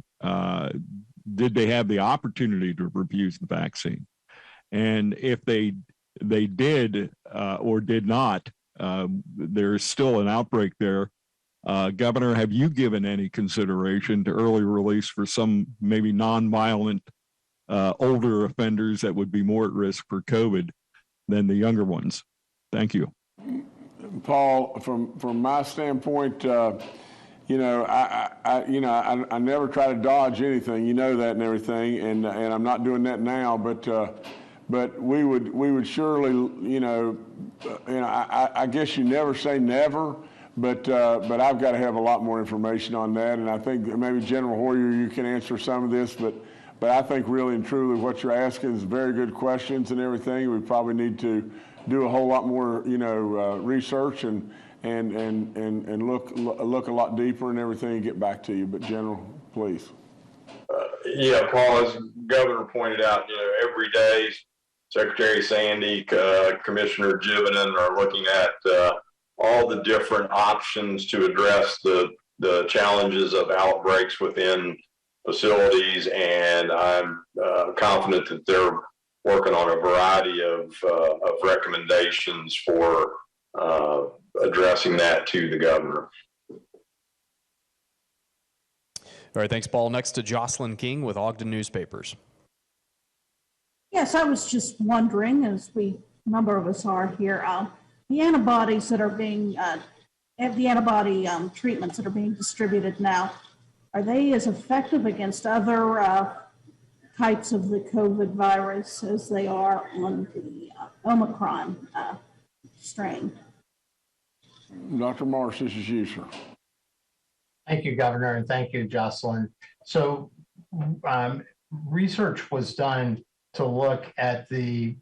Did they have the opportunity to refuse the vaccine? And if they did or did not, there's still an outbreak there. Governor, have you given any consideration to early release for some maybe nonviolent older offenders that would be more at risk for COVID than the younger ones? Thank you. Paul, from my standpoint, you know, I never try to dodge anything. You know that and everything, and I'm not doing that now. But we would surely, I guess you never say never. But I've got to have a lot more information on that, and I think maybe General Hoyer, you can answer some of this. But I think really and truly what you're asking is very good questions and everything. We probably need to do a whole lot more, research and look a lot deeper and everything and get back to you. But General, please. Yeah, Paul, as Governor pointed out, every day Secretary Sandy, Commissioner Jibbinen are looking at all the different options to address the challenges of outbreaks within facilities, and I'm confident that they're working on a variety of recommendations for addressing that to the governor. All right, thanks, Paul. Next to Jocelyn King with Ogden Newspapers. Yes, I was just wondering, as a number of us are here, the antibodies that are being, the antibody treatments that are being distributed now, are they as effective against other types of the COVID virus as they are on the Omicron strain? Dr. Morris, this is you, sir. Thank you, Governor, and thank you, Jocelyn. So research was done to look at the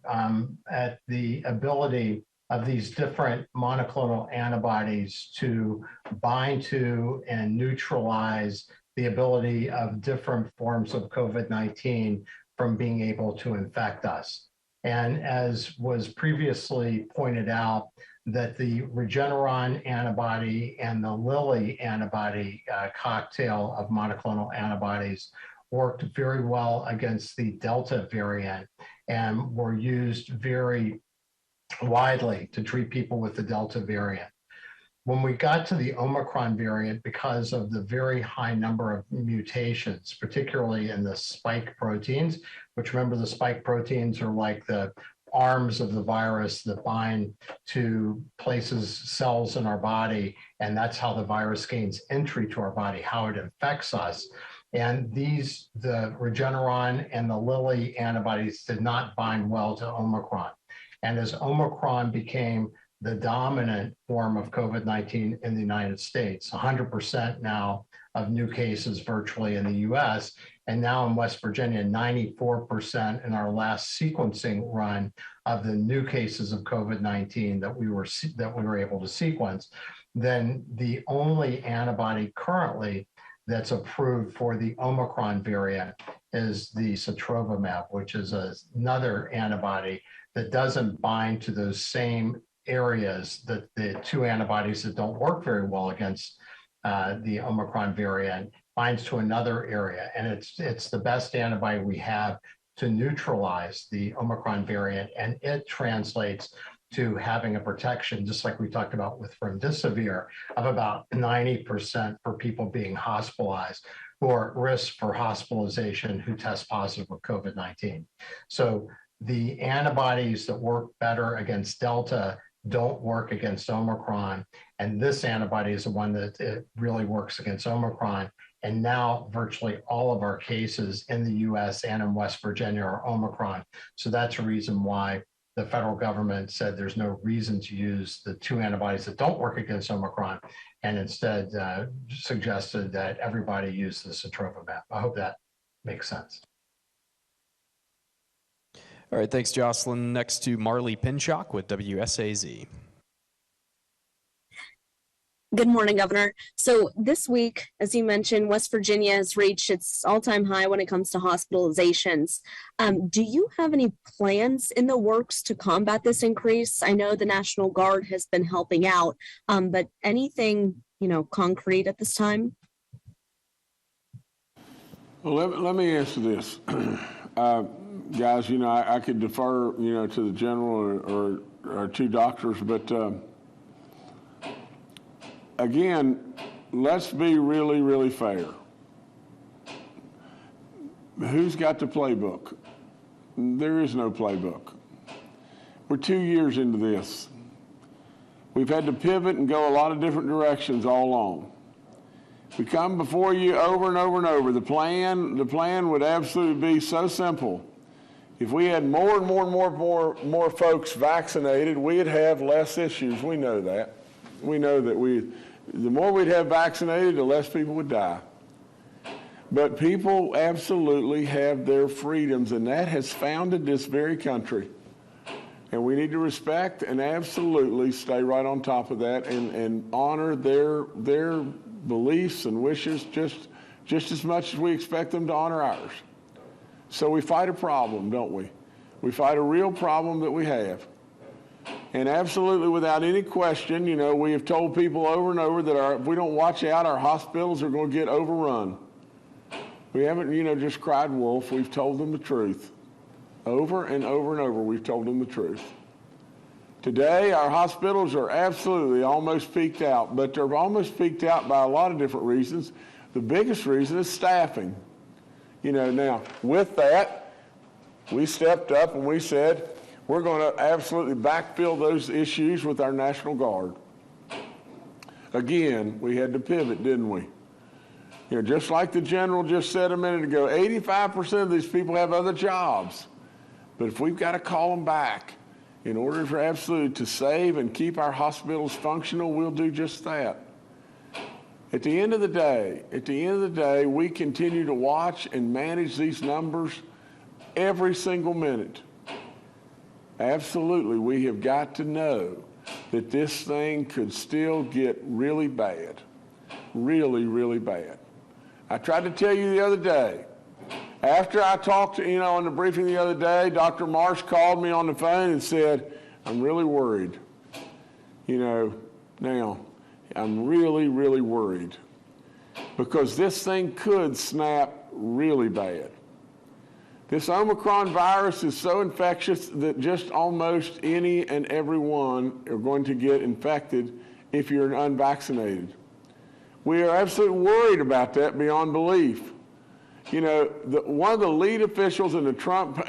ability of these different monoclonal antibodies to bind to and neutralize the ability of different forms of COVID-19 from being able to infect us. And as was previously pointed out, that the Regeneron antibody and the Lilly antibody cocktail of monoclonal antibodies worked very well against the Delta variant and were used very widely to treat people with the Delta variant. When we got to the Omicron variant, because of the very high number of mutations, particularly in the spike proteins, which, remember, the spike proteins are like the arms of the virus that bind to places, cells in our body, and that's how the virus gains entry to our body, how it infects us. And the Regeneron and the Lilly antibodies did not bind well to Omicron. And as Omicron became the dominant form of COVID-19 in the United States, 100% now of new cases virtually in the US, and now in West Virginia, 94% in our last sequencing run of the new cases of COVID-19 that we were able to sequence, then the only antibody currently that's approved for the Omicron variant is the sotrovimab, which is another antibody that doesn't bind to those same areas that the two antibodies that don't work very well against the Omicron variant binds to another area. And it's the best antibody we have to neutralize the Omicron variant, and it translates to having a protection, just like we talked about with remdesivir, of about 90% for people being hospitalized who are at risk for hospitalization who test positive with COVID-19. So the antibodies that work better against Delta don't work against Omicron. And this antibody is the one that it really works against Omicron. And now virtually all of our cases in the US and in West Virginia are Omicron. So that's a reason why the federal government said there's no reason to use the two antibodies that don't work against Omicron, and instead suggested that everybody use the sotrovimab. I hope that makes sense. All right, thanks, Jocelyn. Next to Marley Pinchok with WSAZ. Good morning, Governor. So this week, as you mentioned, West Virginia has reached its all-time high when it comes to hospitalizations. Do you have any plans in the works to combat this increase? I know the National Guard has been helping out, but anything, concrete at this time? Well, let me answer this. Guys, I could defer, to the general or two doctors, but again, let's be really, really fair. Who's got the playbook? There is no playbook. We're 2 years into this. We've had to pivot and go a lot of different directions all along. We come before you over and over and over. The plan would absolutely be so simple. If we had more and more and more folks vaccinated, we'd have less issues. We know that. We know that the more we'd have vaccinated, the less people would die. But people absolutely have their freedoms, and that has founded this very country. And we need to respect and absolutely stay right on top of that and honor their beliefs and wishes just as much as we expect them to honor ours. So we fight a problem, don't we? We fight a real problem that we have. And absolutely, without any question, we have told people over and over that if we don't watch out, our hospitals are going to get overrun. We haven't, just cried wolf. We've told them the truth. Over and over and over, we've told them the truth. Today, our hospitals are absolutely almost peaked out, but they're almost peaked out by a lot of different reasons. The biggest reason is staffing. Now, with that, we stepped up and we said, we're going to absolutely backfill those issues with our National Guard. Again, we had to pivot, didn't we? Just like the general just said a minute ago, 85% of these people have other jobs. But if we've got to call them back in order for absolutely to save and keep our hospitals functional, we'll do just that. At the end of the day, we continue to watch and manage these numbers every single minute. Absolutely, we have got to know that this thing could still get really bad, really, really bad. I tried to tell you the other day, after I talked, on the briefing the other day, Dr. Marsh called me on the phone and said, I'm really worried. Now, I'm really, really worried because this thing could snap really bad. This Omicron virus is so infectious that just almost any and everyone are going to get infected if you're unvaccinated. We are absolutely worried about that beyond belief. One of the lead officials in the Trump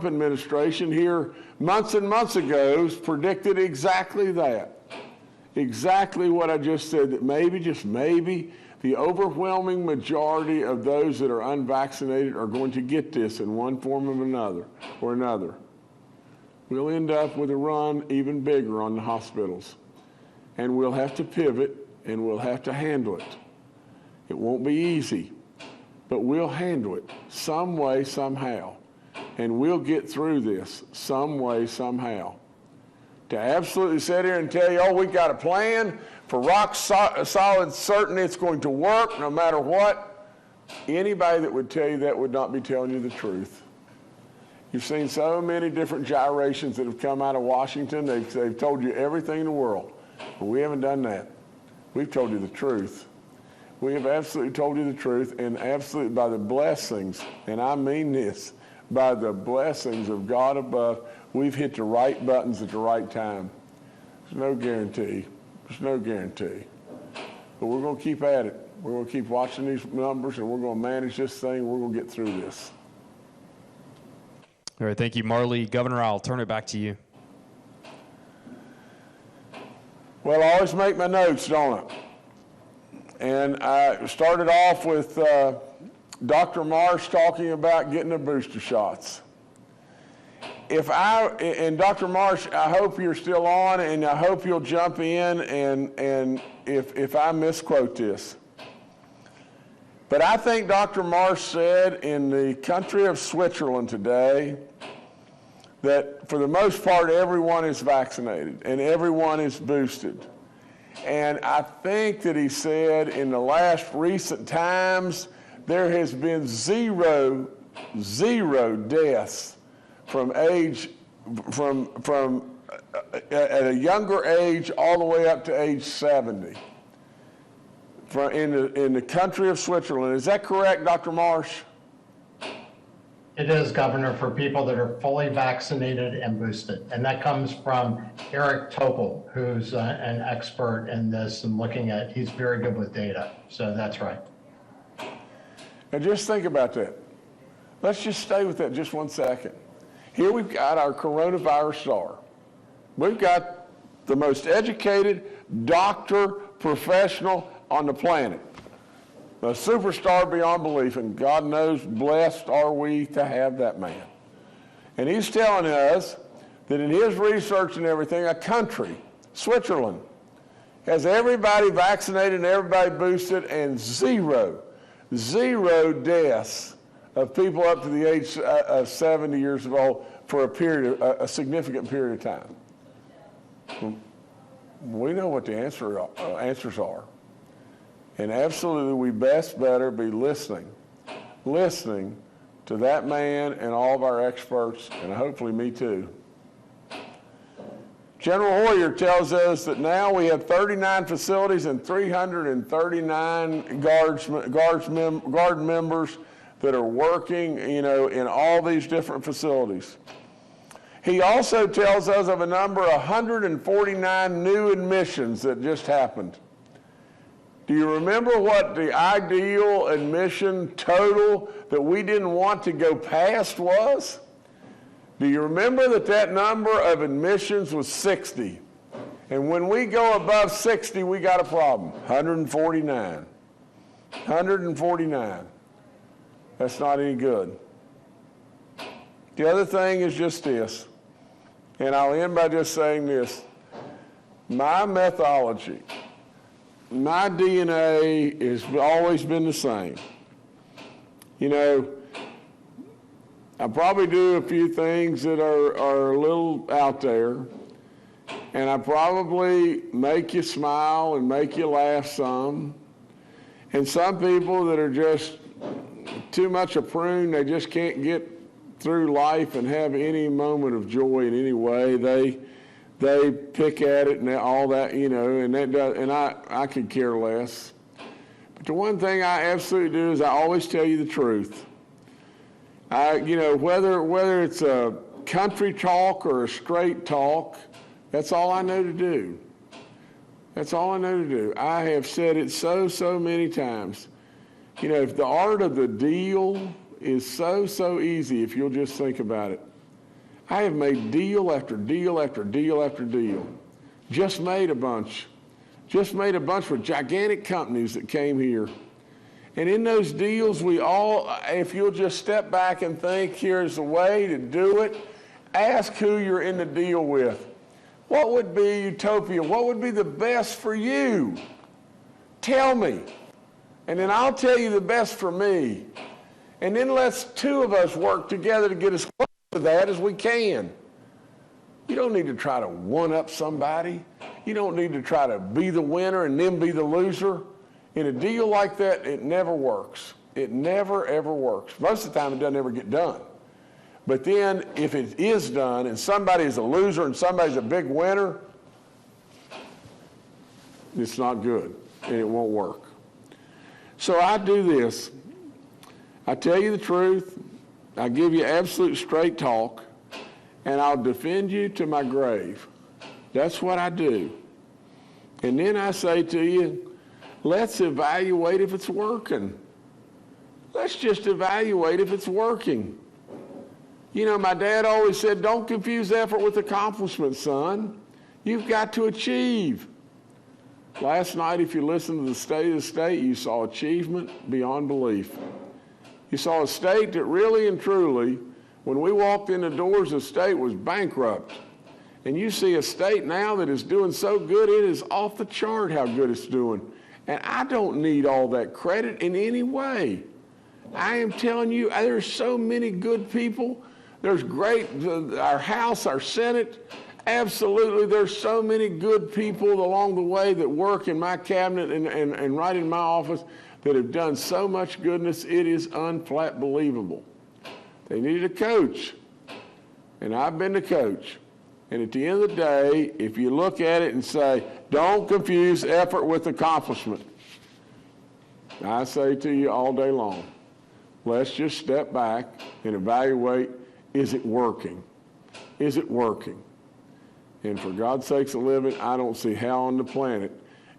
administration here months and months ago predicted exactly that. Exactly what I just said, that maybe, just maybe, the overwhelming majority of those that are unvaccinated are going to get this in one form or another. We'll end up with a run even bigger on the hospitals. And we'll have to pivot and we'll have to handle it. It won't be easy, but we'll handle it some way, somehow. And we'll get through this some way, somehow. To absolutely sit here and tell you, we got a plan for rock solid certain it's going to work no matter what, anybody that would tell you that would not be telling you the truth. You've seen so many different gyrations that have come out of Washington. They've told you everything in the world, but we haven't done that. We've told you the truth. We have absolutely told you the truth, and absolutely by the blessings, and I mean this, by the blessings of God above, we've hit the right buttons at the right time. There's no guarantee. There's no guarantee. But we're going to keep at it. We're going to keep watching these numbers, and we're going to manage this thing. We're going to get through this. All right, thank you, Marley. Governor, I'll turn it back to you. Well, I always make my notes, don't I? And I started off with Dr. Marsh talking about getting the booster shots. And Dr. Marsh, I hope you're still on, and I hope you'll jump in and if I misquote this. But I think Dr. Marsh said in the country of Switzerland today that for the most part everyone is vaccinated and everyone is boosted. And I think that he said in the last recent times there has been zero deaths from at a younger age all the way up to age 70 in the country of Switzerland. Is that correct, Dr. Marsh? It is, Governor, for people that are fully vaccinated and boosted. And that comes from Eric Topol, who's an expert in this and he's very good with data. So that's right. Now just think about that. Let's just stay with that just 1 second. Here we've got our coronavirus czar. We've got the most educated doctor, professional on the planet. A superstar beyond belief, and God knows blessed are we to have that man. And he's telling us that in his research and everything, a country, Switzerland, has everybody vaccinated and everybody boosted, and zero deaths of people up to the age of 70 years old for a significant period of time. We know what the answers are. And absolutely, we better be listening to that man and all of our experts, and hopefully me too. General Hoyer tells us that now we have 39 facilities and 339 guard members that are working, in all these different facilities. He also tells us of a number of 149 new admissions that just happened. Do you remember what the ideal admission total that we didn't want to go past was? Do you remember that number of admissions was 60? And when we go above 60, we got a problem. 149. 149. That's not any good. The other thing is just this, and I'll end by just saying this. My methodology, my DNA has always been the same. I probably do a few things that are a little out there, and I probably make you smile and make you laugh some. And some people that are just too much a prune, they just can't get through life and have any moment of joy in any way. They pick at it and all that, and I could care less. But the one thing I absolutely do is I always tell you the truth. Whether it's a country talk or a straight talk, that's all I know to do. That's all I know to do. I have said it so many times. If the art of the deal is so easy, if you'll just think about it. I have made deal after deal after deal after deal. Just made a bunch with gigantic companies that came here. And in those deals, if you'll just step back and think, here's the way to do it, ask who you're in the deal with. What would be utopia? What would be the best for you? Tell me. And then I'll tell you the best for me. And then let's two of us work together to get as close to that as we can. You don't need to try to one-up somebody. You don't need to try to be the winner and then be the loser. In a deal like that, it never works. It never, ever works. Most of the time, it doesn't ever get done. But then, if it is done and somebody's a loser and somebody's a big winner, it's not good and it won't work. So I do this. I tell you the truth. I give you absolute straight talk, and I'll defend you to my grave. That's what I do. And then I say to you, let's evaluate if it's working. Let's just evaluate if it's working. You know, my dad always said, don't confuse effort with accomplishment, son. You've got to achieve. Last night, if you listened to the State of the State, you saw achievement beyond belief. You saw a state that really and truly, when we walked in the doors, the state was bankrupt. And you see a state now that is doing so good, it is off the chart how good it's doing. And I don't need all that credit in any way. I am telling you, there's so many good people. There's great, our House, our Senate, absolutely, there's so many good people along the way that work in my cabinet and right in my office that have done so much goodness, it is unflat believable. They needed a coach, and I've been the coach. And at the end of the day, if you look at it and say, don't confuse effort with accomplishment, I say to you all day long, let's just step back and evaluate, is it working? Is it working? And for God's sakes a living, I don't see how on the planet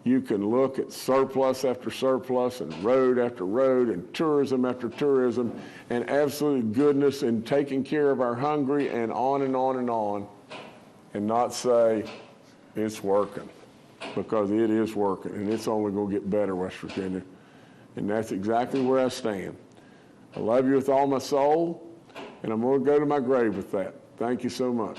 you can look at surplus after surplus and road after road and tourism after tourism and absolute goodness and taking care of our hungry and on and on and on and not say it's working, because it is working and it's only going to get better, West Virginia. And that's exactly where I stand. I love you with all my soul, and I'm going to go to my grave with that. Thank you so much.